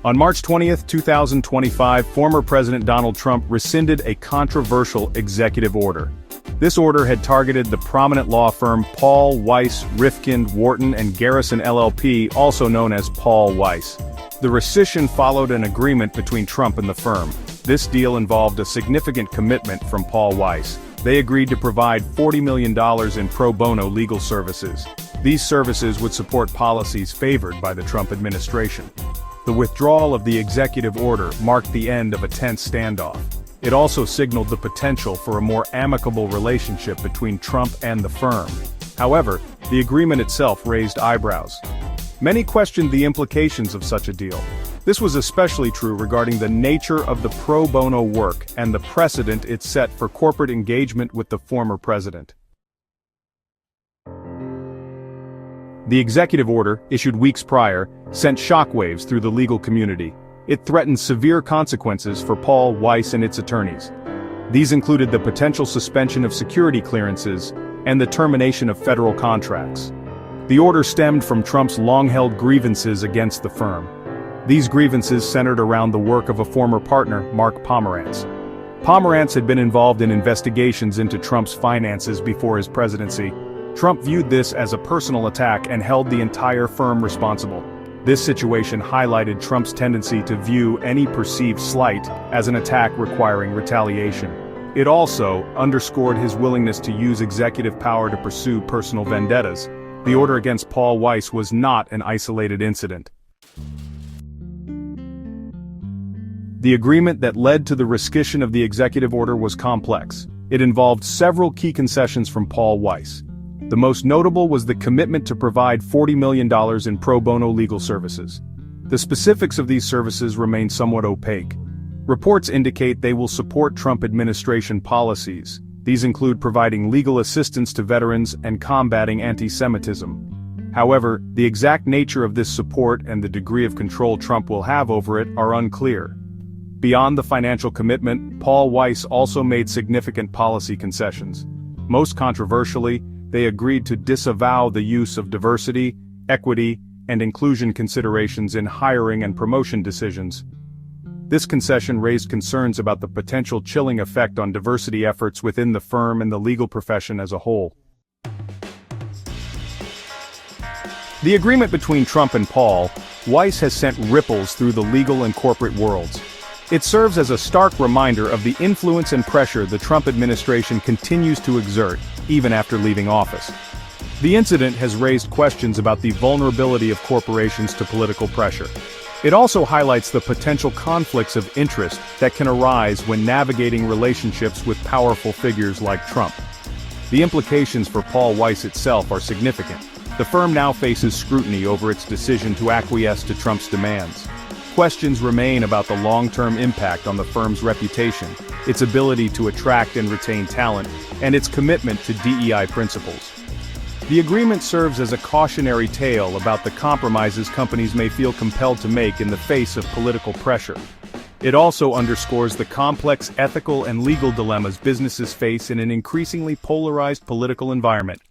On March 20, 2025, former President Donald Trump rescinded a controversial executive order. This order had targeted the prominent law firm Paul, Weiss, Rifkind, Wharton Garrison LLP, also known as Paul Weiss. The rescission followed an agreement between Trump and the firm. This deal involved a significant commitment from Paul Weiss. They agreed to provide $40 million in pro bono legal services. These services would support policies favored by the Trump administration. The withdrawal of the executive order marked the end of a tense standoff. It also signaled the potential for a more amicable relationship between Trump and the firm. However, the agreement itself raised eyebrows. Many questioned the implications of such a deal. This was especially true regarding the nature of the pro bono work and the precedent it set for corporate engagement with the former president. The executive order, issued weeks prior, sent shockwaves through the legal community. It threatened severe consequences for Paul Weiss and its attorneys. These included the potential suspension of security clearances and the termination of federal contracts. The order stemmed from Trump's long-held grievances against the firm. These grievances centered around the work of a former partner, Mark Pomerantz. Pomerantz had been involved in investigations into Trump's finances before his presidency. Trump viewed this as a personal attack and held the entire firm responsible. This situation highlighted Trump's tendency to view any perceived slight as an attack requiring retaliation. It also underscored his willingness to use executive power to pursue personal vendettas. The order against Paul Weiss was not an isolated incident. The agreement that led to the rescission of the executive order was complex. It involved several key concessions from Paul Weiss. The most notable was the commitment to provide $40 million in pro bono legal services. The specifics of these services remain somewhat opaque. Reports indicate they will support Trump administration policies. These include providing legal assistance to veterans and combating antisemitism. However, the exact nature of this support and the degree of control Trump will have over it are unclear. Beyond the financial commitment, Paul Weiss also made significant policy concessions. Most controversially, they agreed to disavow the use of diversity, equity, and inclusion considerations in hiring and promotion decisions. This concession raised concerns about the potential chilling effect on diversity efforts within the firm and the legal profession as a whole. The agreement between Trump and Paul Weiss has sent ripples through the legal and corporate worlds. It serves as a stark reminder of the influence and pressure the Trump administration continues to exert, even after leaving office. The incident has raised questions about the vulnerability of corporations to political pressure. It also highlights the potential conflicts of interest that can arise when navigating relationships with powerful figures like Trump. The implications for Paul Weiss itself are significant. The firm now faces scrutiny over its decision to acquiesce to Trump's demands. Questions remain about the long-term impact on the firm's reputation, its ability to attract and retain talent, and its commitment to DEI principles. The agreement serves as a cautionary tale about the compromises companies may feel compelled to make in the face of political pressure. It also underscores the complex ethical and legal dilemmas businesses face in an increasingly polarized political environment.